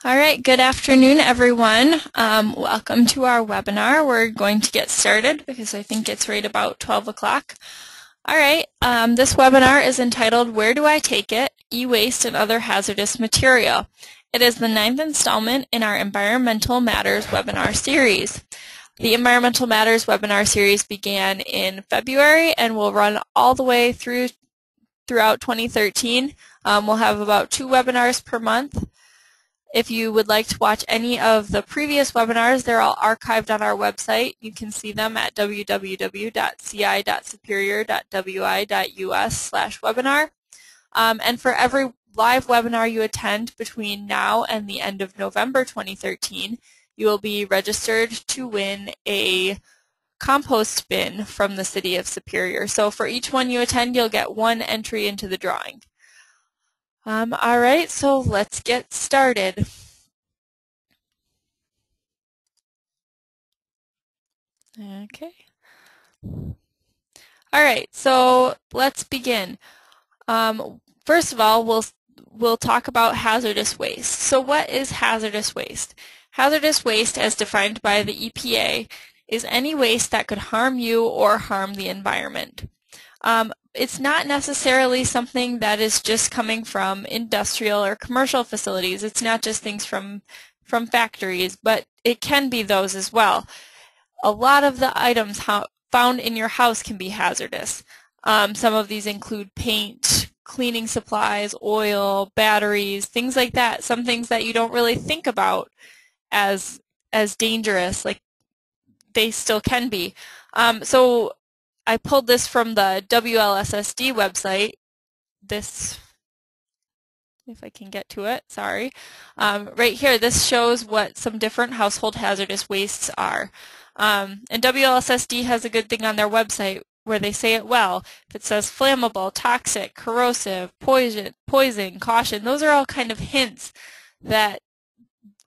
All right, good afternoon, everyone. Welcome to our webinar. We're going to get started because I think it's right about 12 o'clock. All right, this webinar is entitled, Where Do I Take It? E-Waste and Other Hazardous Material. It is the 9th installment in our Environmental Matters webinar series. The Environmental Matters webinar series began in February and will run all the way throughout 2013. We'll have about 2 webinars per month. If you would like to watch any of the previous webinars, they're all archived on our website. You can see them at www.ci.superior.wi.us/webinar. And for every live webinar you attend between now and the end of November 2013, you will be registered to win a compost bin from the City of Superior. So for each one you attend, you'll get 1 entry into the drawing. All right, so let's get started. Okay. All right, so let's begin. First of all, we'll talk about hazardous waste. So what is hazardous waste? Hazardous waste, as defined by the EPA, is any waste that could harm you or harm the environment. It's not necessarily something that is just coming from industrial or commercial facilities. It's not just things from factories, but it can be those as well. A lot of the items found in your house can be hazardous. Some of these include paint, cleaning supplies, oil, batteries, things like that. Some things that you don't really think about as dangerous, like they still can be. So I pulled this from the WLSSD website. This, if I can get to it, sorry. Right here, this shows what some different household hazardous wastes are. And WLSSD has a good thing on their website where they say it well. If it says flammable, toxic, corrosive, poison, caution, those are all kind of hints that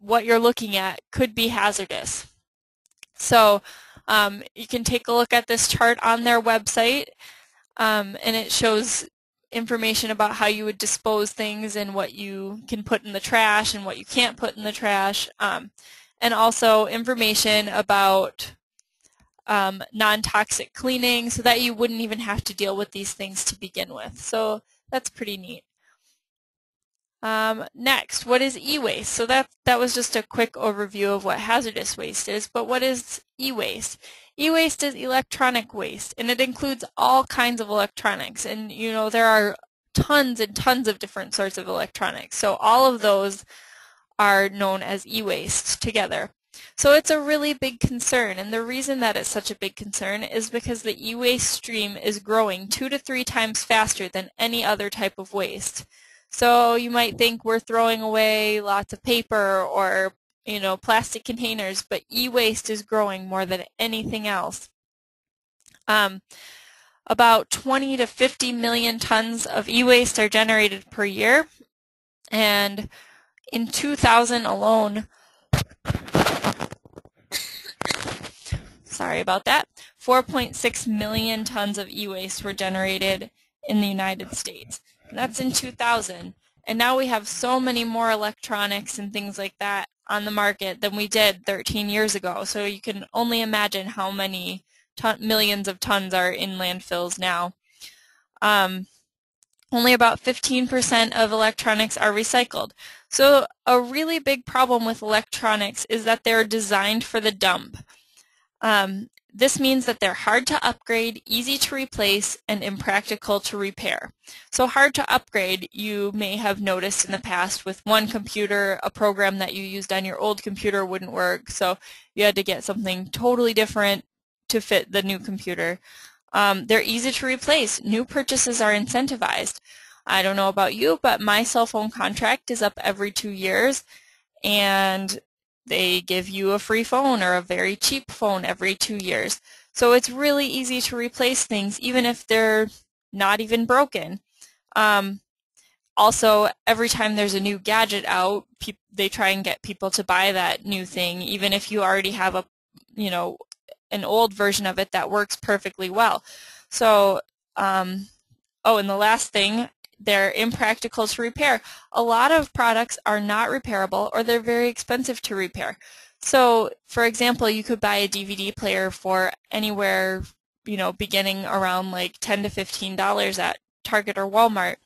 what you're looking at could be hazardous. So you can take a look at this chart on their website, and it shows information about how you would dispose things and what you can put in the trash and what you can't put in the trash, and also information about non-toxic cleaning so that you wouldn't even have to deal with these things to begin with. So that's pretty neat. Next, what is e-waste? So that was just a quick overview of what hazardous waste is, but what is e-waste? E-waste is electronic waste, and it includes all kinds of electronics, and you know there are tons and tons of different sorts of electronics, so all of those are known as e-waste together. So it's a really big concern, and the reason that it's such a big concern is because the e-waste stream is growing 2 to 3 times faster than any other type of waste. So you might think we're throwing away lots of paper or, you know, plastic containers, but e-waste is growing more than anything else. About 20 to 50 million tons of e-waste are generated per year, and in 2000 alone, sorry about that, 4.6 million tons of e-waste were generated in the United States. And that's in 2000. And now we have so many more electronics and things like that on the market than we did 13 years ago. So you can only imagine how many millions of tons are in landfills now. Only about 15% of electronics are recycled. So a really big problem with electronics is that they're designed for the dump. This means that they're hard to upgrade, easy to replace, and impractical to repair. So hard to upgrade, you may have noticed in the past with one computer, a program that you used on your old computer wouldn't work, so you had to get something totally different to fit the new computer. They're easy to replace. New purchases are incentivized. I don't know about you, but my cell phone contract is up every 2 years, and they give you a free phone or a very cheap phone every 2 years. So it's really easy to replace things even if they're not even broken. Also, every time there's a new gadget out, they try and get people to buy that new thing, even if you already have an old version of it that works perfectly well. So, oh, and the last thing they're impractical to repair. A lot of products are not repairable, or they're very expensive to repair. So, for example, you could buy a DVD player for anywhere, beginning around like $10 to $15 at Target or Walmart.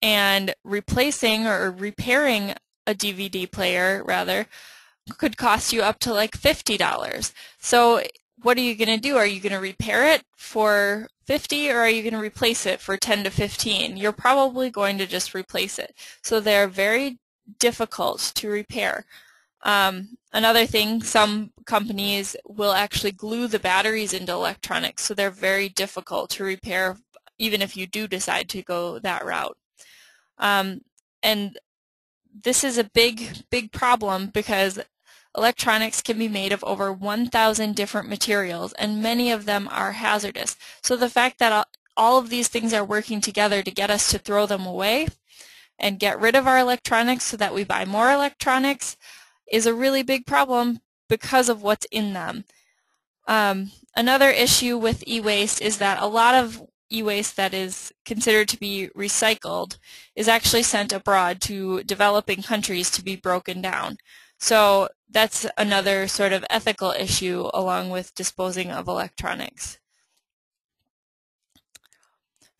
And replacing or repairing a DVD player, rather, could cost you up to like $50. So what are you going to do? Are you going to repair it for $50, or are you going to replace it for $10 to $15? You're probably going to just replace it. So they're very difficult to repair. Another thing, some companies will actually glue the batteries into electronics, so they're very difficult to repair even if you do decide to go that route. And this is a big problem because electronics can be made of over 1,000 different materials, and many of them are hazardous. So the fact that all of these things are working together to get us to throw them away and get rid of our electronics so that we buy more electronics is a really big problem because of what's in them. Another issue with e-waste is that a lot of e-waste that is considered to be recycled is actually sent abroad to developing countries to be broken down. So that's another sort of ethical issue along with disposing of electronics.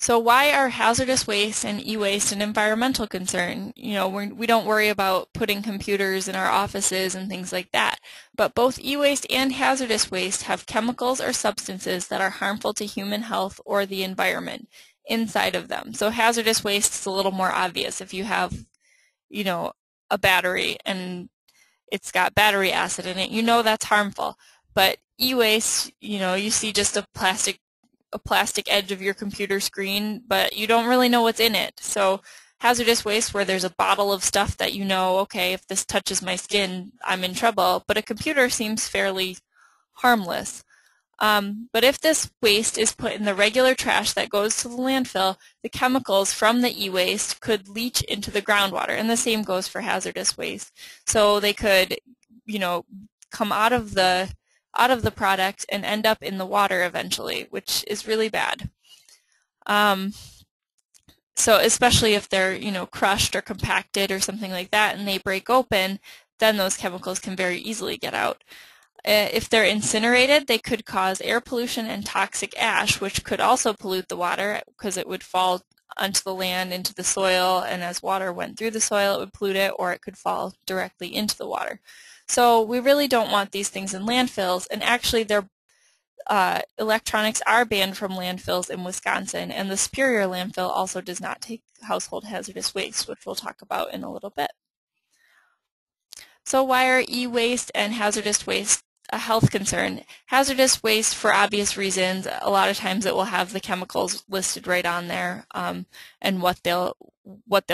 So why are hazardous waste and e-waste an environmental concern? We don't worry about putting computers in our offices and things like that, but both e-waste and hazardous waste have chemicals or substances that are harmful to human health or the environment inside of them. So hazardous waste is a little more obvious. If you have, a battery and it's got battery acid in it, that's harmful. But e-waste, you see just a plastic edge of your computer screen, but you don't really know what's in it. So hazardous waste, where there's a bottle of stuff that okay, if this touches my skin, I'm in trouble, but a computer seems fairly harmless. But if this waste is put in the regular trash that goes to the landfill, the chemicals from the e-waste could leach into the groundwater, and the same goes for hazardous waste. So they could, come out of the product and end up in the water eventually, which is really bad. So especially if they're, crushed or compacted or something like that and they break open, then those chemicals can very easily get out. If they're incinerated, they could cause air pollution and toxic ash, which could also pollute the water because it would fall onto the land, into the soil, and as water went through the soil, it would pollute it, or it could fall directly into the water. So we really don't want these things in landfills, and actually electronics are banned from landfills in Wisconsin, and the Superior landfill also does not take household hazardous waste, which we'll talk about in a little bit. So why are e-waste and hazardous waste a health concern? Hazardous waste, for obvious reasons, a lot of times it will have the chemicals listed right on there, and what they'll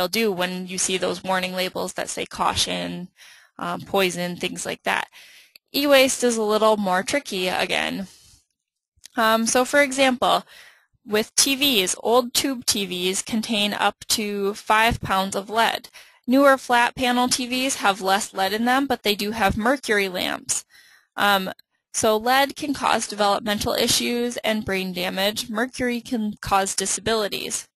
do when you see those warning labels that say caution, poison, things like that. E-waste is a little more tricky again. So for example, with TVs, old tube TVs contain up to 5 pounds of lead. Newer flat panel TVs have less lead in them, but they do have mercury lamps. So lead can cause developmental issues and brain damage. Mercury can cause disabilities.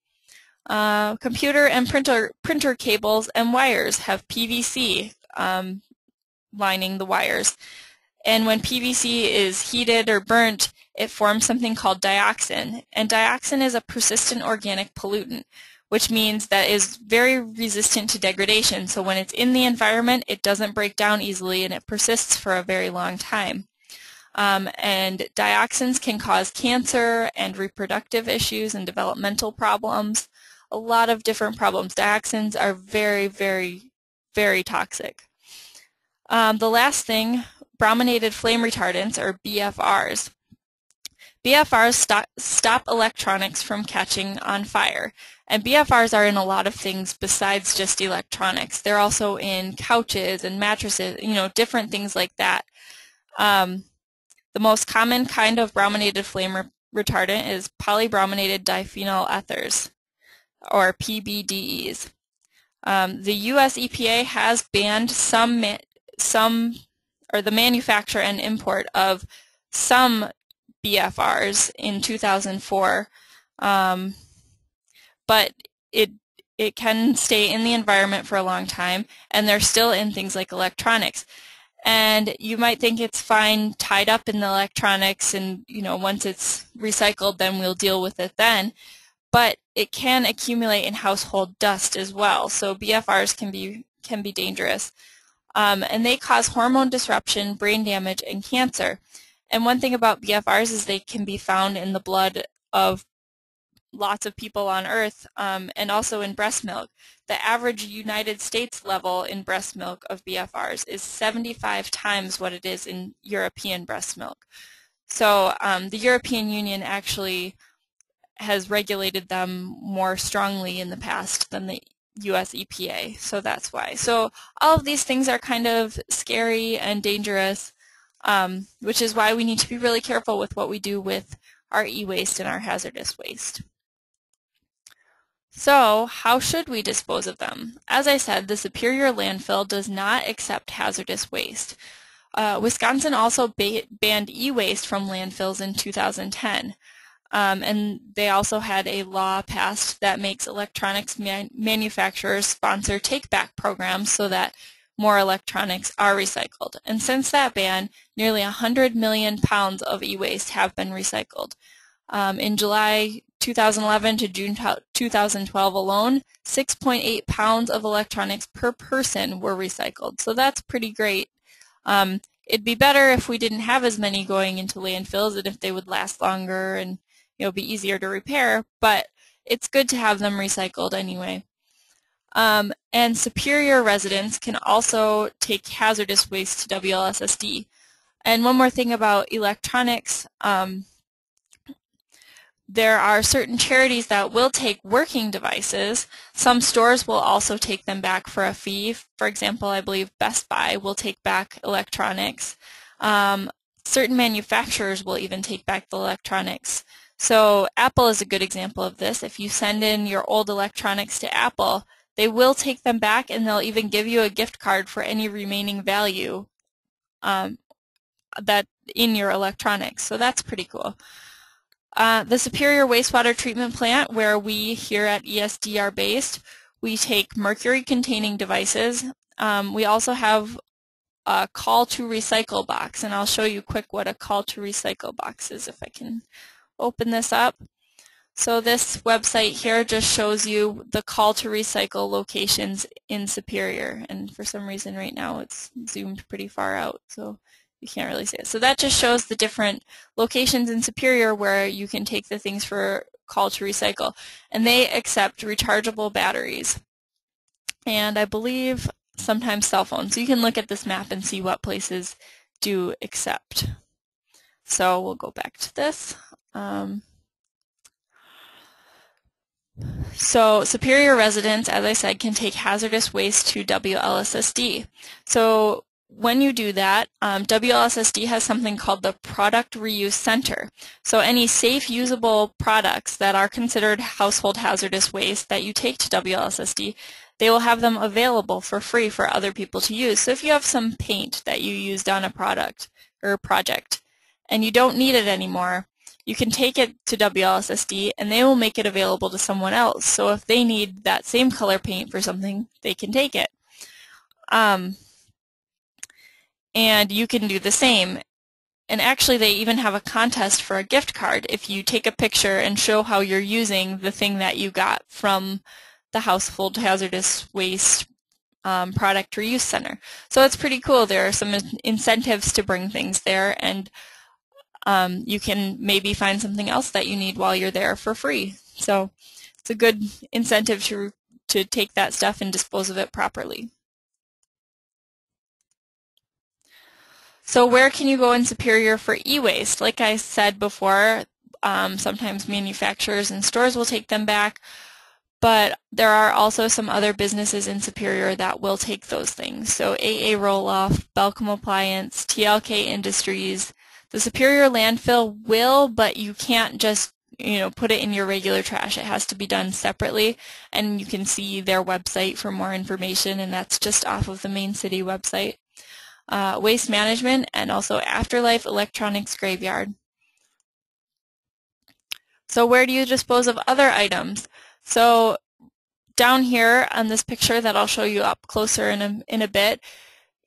Computer and printer cables and wires have PVC lining the wires. And when PVC is heated or burnt, it forms something called dioxin. And dioxin is a persistent organic pollutant, which means that it is very resistant to degradation. So when it's in the environment, it doesn't break down easily and it persists for a very long time. And dioxins can cause cancer and reproductive issues and developmental problems. A lot of different problems. Dioxins are very, very, very toxic. The last thing, brominated flame retardants, or BFRs. BFRs stop electronics from catching on fire. And BFRs are in a lot of things besides just electronics. They're also in couches and mattresses, different things like that. The most common kind of brominated flame retardant is polybrominated diphenyl ethers, or PBDEs. The U.S. EPA has banned the manufacture and import of some BFRs in 2004. but it can stay in the environment for a long time, and they're still in things like electronics. And you might think it's fine tied up in the electronics, and once it's recycled, then we'll deal with it then. But it can accumulate in household dust as well. So BFRs can be dangerous, and they cause hormone disruption, brain damage, and cancer. And one thing about BFRs is they can be found in the blood of lots of people on Earth, and also in breast milk. The average United States level in breast milk of BFRs is 75 times what it is in European breast milk. So the European Union actually has regulated them more strongly in the past than the US EPA, so that's why. So all of these things are kind of scary and dangerous, which is why we need to be really careful with what we do with our e-waste and our hazardous waste. So how should we dispose of them? As I said, the Superior landfill does not accept hazardous waste. Wisconsin also banned e-waste from landfills in 2010. And they also had a law passed that makes electronics manufacturers sponsor take-back programs so that more electronics are recycled. And since that ban, nearly 100 million pounds of e-waste have been recycled. In July 2011 to June 2012 alone, 6.8 pounds of electronics per person were recycled. So that's pretty great. It'd be better if we didn't have as many going into landfills and if they would last longer and be easier to repair, but it's good to have them recycled anyway. And Superior residents can also take hazardous waste to WLSSD. And one more thing about electronics, there are certain charities that will take working devices. Some stores will also take them back for a fee. For example, I believe Best Buy will take back electronics. Certain manufacturers will even take back the electronics. So Apple is a good example of this. If you send in your old electronics to Apple, they will take them back, and they'll even give you a gift card for any remaining value that in your electronics. So that's pretty cool. The Superior wastewater treatment plant, where we here at ESD are based, we take mercury-containing devices. We also have a call to recycle box, and I'll show you quick what a call to recycle box is if I can open this up. So this website here just shows you the call to recycle locations in Superior, and for some reason right now it's zoomed pretty far out, so you can't really see it. So that just shows the different locations in Superior where you can take the things for call to recycle. And they accept rechargeable batteries, and I believe sometimes cell phones. So you can look at this map and see what places do accept. So we'll go back to this. So Superior residents, as I said, can take hazardous waste to WLSSD. So when you do that, WLSSD has something called the Product Reuse Center. So any safe, usable products that are considered household hazardous waste that you take to WLSSD, they will have them available for free for other people to use. So if you have some paint that you used on a product or a project and you don't need it anymore, you can take it to WLSSD and they will make it available to someone else. So if they need that same color paint for something, they can take it. And you can do the same. And actually they even have a contest for a gift card if you take a picture and show how you're using the thing that you got from the Household Hazardous Waste Product Reuse Center. So it's pretty cool. There are some incentives to bring things there, and you can maybe find something else that you need while you're there for free. So it's a good incentive to take that stuff and dispose of it properly. So where can you go in Superior for e-waste? Like I said before, sometimes manufacturers and stores will take them back, but there are also some other businesses in Superior that will take those things. So AA Roll-Off, Belcom Appliance, TLK Industries. The Superior landfill will, but you can't just put it in your regular trash. It has to be done separately, and you can see their website for more information, and that's just off of the main city website. Waste Management, and also Afterlife Electronics Graveyard. So where do you dispose of other items? So down here on this picture that I'll show you up closer in a bit,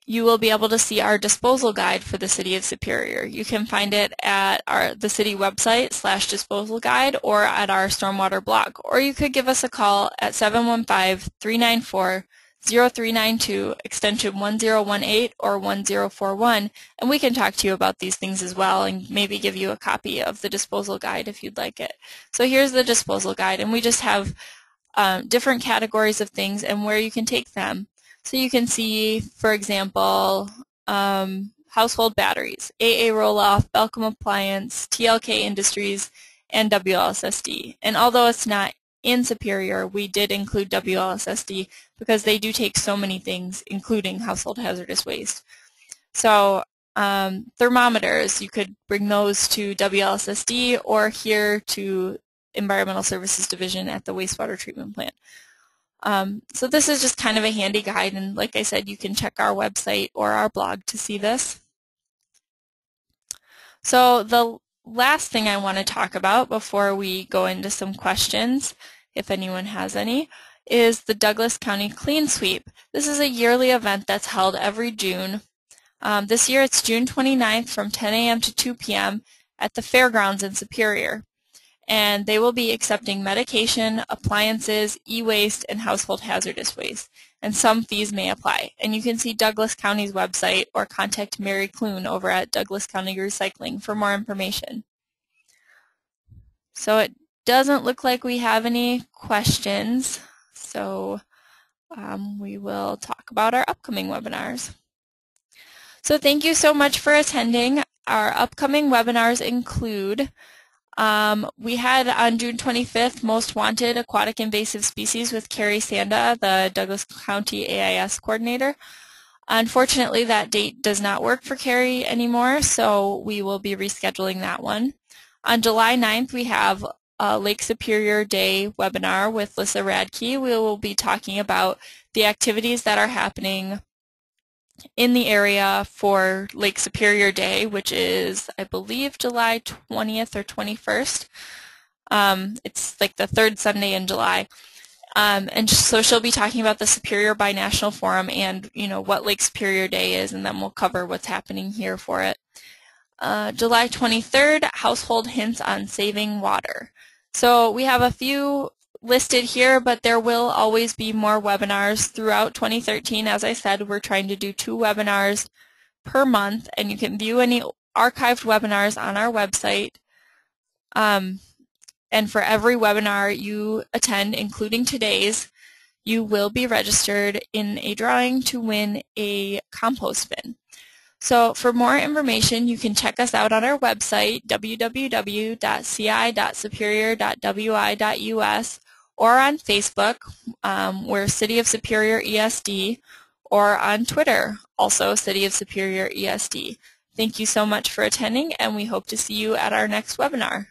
you will be able to see our disposal guide for the City of Superior. You can find it at the city website /disposal guide or at our stormwater blog. Or you could give us a call at 715-394-0392, extension 1018 or 1041, and we can talk to you about these things as well and maybe give you a copy of the disposal guide if you'd like it. So here's the disposal guide, and we just have different categories of things and where you can take them. So you can see, for example, household batteries, AA roll-off, Belcom Appliance, TLK Industries, and WLSSD. And although it's not in Superior, we did include WLSSD because they do take so many things, including household hazardous waste. So thermometers, you could bring those to WLSSD or here to Environmental Services Division at the wastewater treatment plant. So this is just kind of a handy guide, and like I said, you can check our website or our blog to see this. So the last thing I want to talk about before we go into some questions, if anyone has any, is the Douglas County Clean Sweep. This is a yearly event that's held every June. This year it's June 29th from 10 a.m. to 2 p.m. at the fairgrounds in Superior. And they will be accepting medication, appliances, e-waste, and household hazardous waste. And some fees may apply. And you can see Douglas County's website or contact Mary Clune over at Douglas County Recycling for more information. So it doesn't look like we have any questions. So we will talk about our upcoming webinars. So thank you so much for attending. Our upcoming webinars include we had on June 25th Most Wanted Aquatic Invasive Species with Carrie Sanda, the Douglas County AIS coordinator. Unfortunately, that date does not work for Carrie anymore, so we will be rescheduling that one. On July 9th, we have a Lake Superior Day webinar with Lissa Radke. We will be talking about the activities that are happening in the area for Lake Superior Day, which is, I believe, July 20th or 21st. It's like the third Sunday in July. And so she'll be talking about the Superior Binational Forum and, what Lake Superior Day is, and then we'll cover what's happening here for it. July 23rd, Household Hints on Saving Water. So we have a few listed here, but there will always be more webinars throughout 2013. As I said, we're trying to do 2 webinars per month, and you can view any archived webinars on our website. And for every webinar you attend, including today's, you will be registered in a drawing to win a compost bin. So for more information, you can check us out on our website, www.ci.superior.wi.us, or on Facebook, we're City of Superior ESD, or on Twitter, also City of Superior ESD. Thank you so much for attending, and we hope to see you at our next webinar.